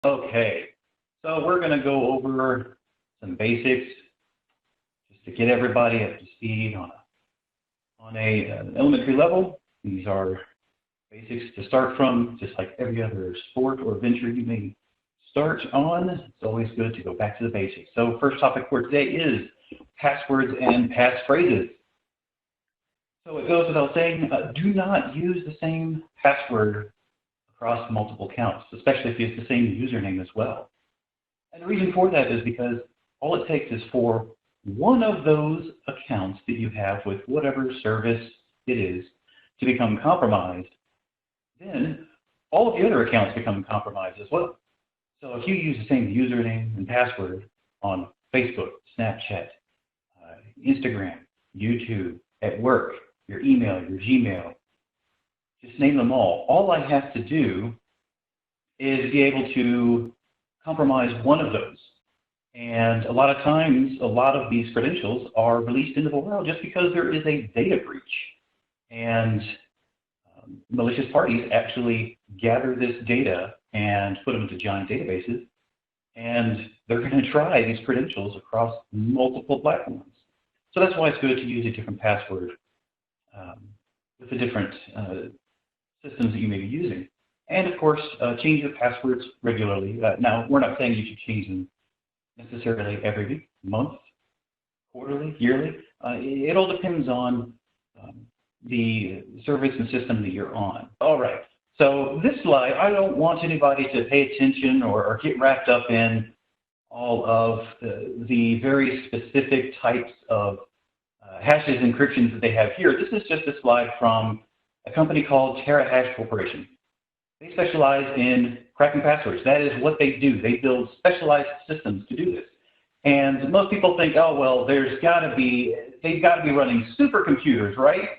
Okay, so we're going to go over some basics just to get everybody up to speed on an elementary level. These are basics to start from, just like every other sport or venture you may start on. It's always good to go back to the basics. So first topic for today is passwords and passphrases. So it goes without saying, do not use the same password across multiple accounts, especially if it's the same username as well. And the reason for that is because all it takes is for one of those accounts that you have with whatever service it is to become compromised, then all of the other accounts become compromised as well. So if you use the same username and password on Facebook, Snapchat, Instagram, YouTube, at work, your email, your Gmail, just name them all. All I have to do is be able to compromise one of those. And a lot of times, a lot of these credentials are released into the world just because there is a data breach. And malicious parties actually gather this data and put them into giant databases. And they're going to try these credentials across multiple platforms. So that's why it's good to use a different password with the different systems that you may be using. And of course, change your passwords regularly. Now, we're not saying you should change them necessarily every week, month, quarterly, yearly. It all depends on the service and system that you're on. All right, so this slide, I don't want anybody to pay attention or get wrapped up in all of the very specific types of hashes and encryptions that they have here. This is just a slide from a company called Terra Corporation. They specialize in cracking passwords. That is what they do. They build specialized systems to do this. And most people think, oh, well, they've got to be running supercomputers, right?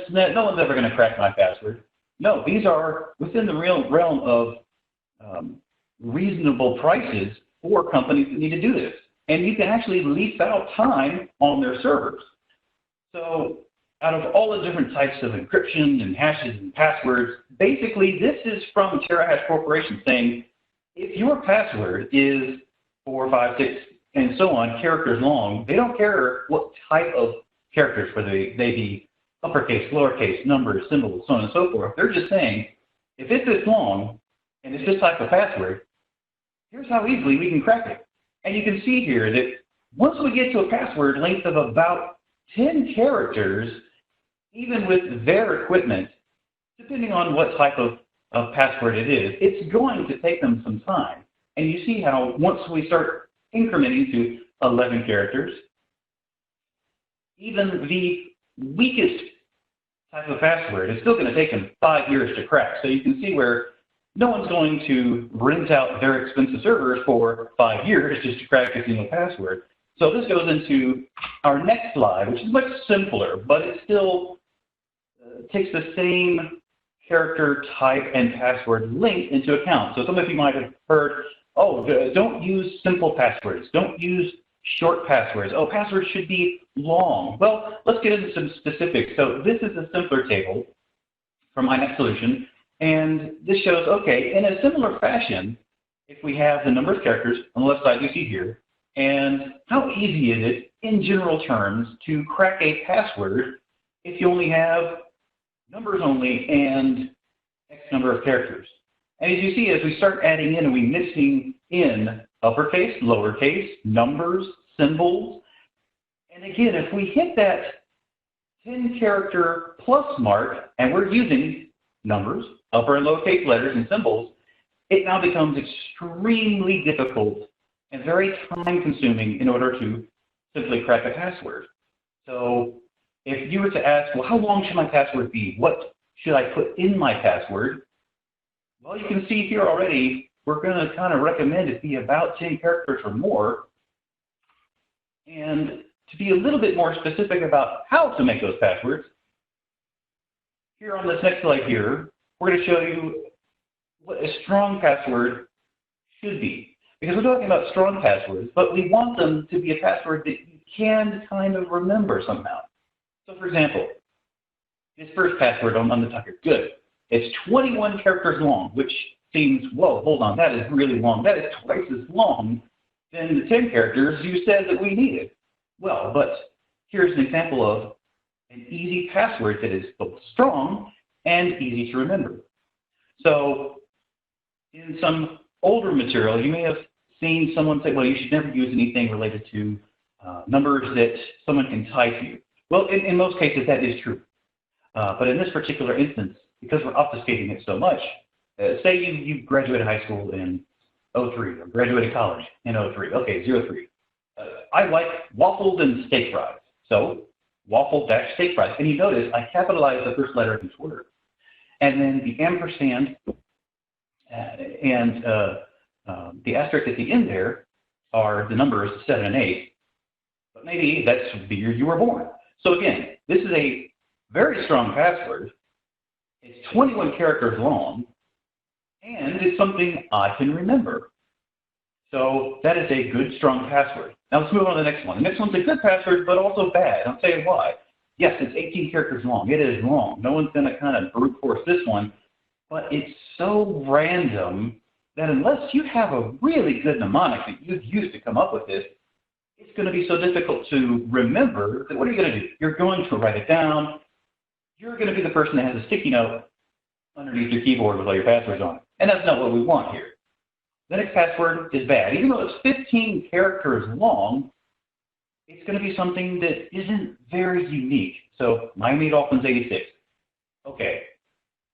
No one's ever going to crack my password. No, these are within the real realm of reasonable prices for companies that need to do this. And you can actually lease out time on their servers. So out of all the different types of encryption and hashes and passwords, basically this is from Terra Corporation saying, if your password is 4, 5, 6, and so on characters long, they don't care what type of characters, whether they be uppercase, lowercase, numbers, symbols, so on and so forth. They're just saying, if it's this long and it's this type of password, here's how easily we can crack it. And you can see here that once we get to a password length of about 10 characters, even with their equipment, depending on what type of password it is, it's going to take them some time. And you see how once we start incrementing to 11 characters, even the weakest type of password is still going to take them 5 years to crack. So you can see where no one's going to rent out their expensive servers for 5 years just to crack a single password. So this goes into our next slide, which is much simpler, but it still takes the same character type and password length into account. So some of you might have heard, oh, don't use simple passwords. Don't use short passwords. Oh, passwords should be long. Well, let's get into some specifics. So this is a simpler table from my next solution. And this shows, okay, in a similar fashion, if we have the number of characters on the left side you see here, and how easy is it, in general terms, to crack a password if you only have numbers only and X number of characters? And as you see, as we start adding in and we mixing in uppercase, lowercase, numbers, symbols, and again, if we hit that 10 character plus mark, and we're using numbers, upper and lowercase letters and symbols, it now becomes extremely difficult and very time consuming in order to simply crack a password. So if you were to ask, well, how long should my password be? What should I put in my password? Well, you can see here already, we're going to kind of recommend it be about 10 characters or more. And to be a little bit more specific about how to make those passwords, here on this next slide here, we're going to show you what a strong password should be. Because we're talking about strong passwords, but we want them to be a password that you can kind of remember somehow. So for example, this first password on the top here, good. It's 21 characters long, which seems, whoa, hold on, that is really long. That is twice as long than the 10 characters you said that we needed. Well, but here's an example of an easy password that is both strong and easy to remember. So in some older material, you may have seen someone say, well, you should never use anything related to numbers that someone can tie to you. Well, in most cases, that is true. But in this particular instance, because we're obfuscating it so much, say you graduated high school in 03 or graduated college in 03. Okay, 03. I like waffles and steak fries. So waffle dash steak fries. And you notice I capitalized the first letter of each word. And then the ampersand and the asterisk at the end there are the numbers 7 and 8. But maybe that's the year you were born. So again, this is a very strong password. It's 21 characters long, and it's something I can remember. So that is a good, strong password. Now let's move on to the next one. The next one's a good password, but also bad. I'll tell you why. Yes, it's 18 characters long. It is long. No one's going to kind of brute force this one, but it's so random that unless you have a really good mnemonic that you've used to come up with this, it's going to be so difficult to remember that what are you going to do? You're going to write it down. You're going to be the person that has a sticky note underneath your keyboard with all your passwords on it. And that's not what we want here. The next password is bad. Even though it's 15 characters long, it's going to be something that isn't very unique. So Miami Dolphins 86. Okay.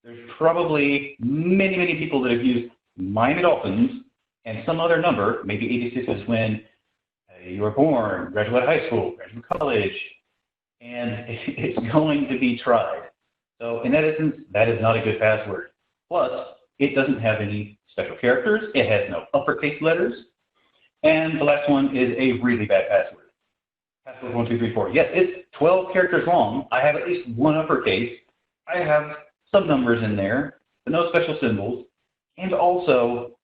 There's probably many, many people that have used Miami Dolphins and some other number. Maybe 86 is when you were born, graduated high school, graduated college, and it's going to be tried. So in that instance, that is not a good password. Plus, it doesn't have any special characters. It has no uppercase letters. And the last one is a really bad password. Password 1234. Yes, it's 12 characters long. I have at least one uppercase. I have some numbers in there, but no special symbols. And also,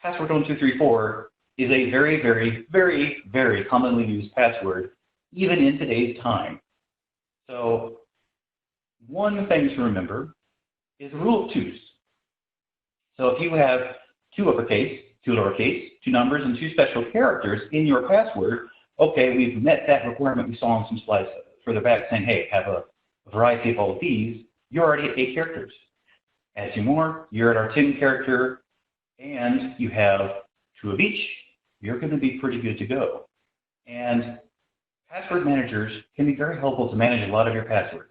password 1234 is a very, very, very, very commonly used password, even in today's time. So one thing to remember is the rule of twos. So if you have 2 uppercase, 2 lowercase, 2 numbers, and 2 special characters in your password, okay, we've met that requirement we saw on some slides further back saying, hey, have a variety of all of these. You're already at 8 characters. Add 2 more, you're at our 10 character, and you have 2 of each. You're going to be pretty good to go. And password managers can be very helpful to manage a lot of your passwords.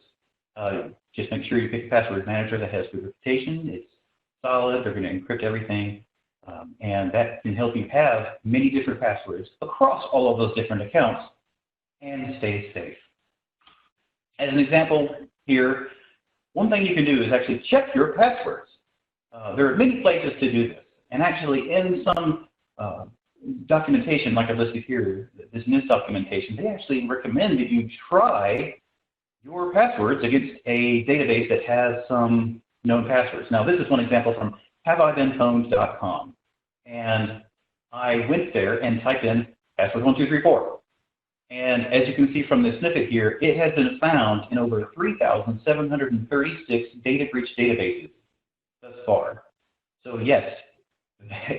Just make sure you pick a password manager that has good reputation. It's solid. They're going to encrypt everything. And that can help you have many different passwords across all of those different accounts and stay safe. As an example here, one thing you can do is actually check your passwords. There are many places to do this. And actually in some documentation, like I listed here, this NIST documentation, they actually recommend that you try your passwords against a database that has some known passwords. Now, this is one example from haveibeenpwned.com. And I went there and typed in password 1234. And as you can see from the snippet here, it has been found in over 3,736 data breach databases thus far. So yes,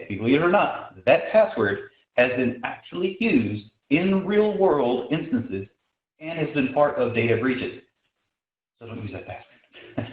believe it or not, that password has been actually used in real-world instances and has been part of data breaches. So don't use that password.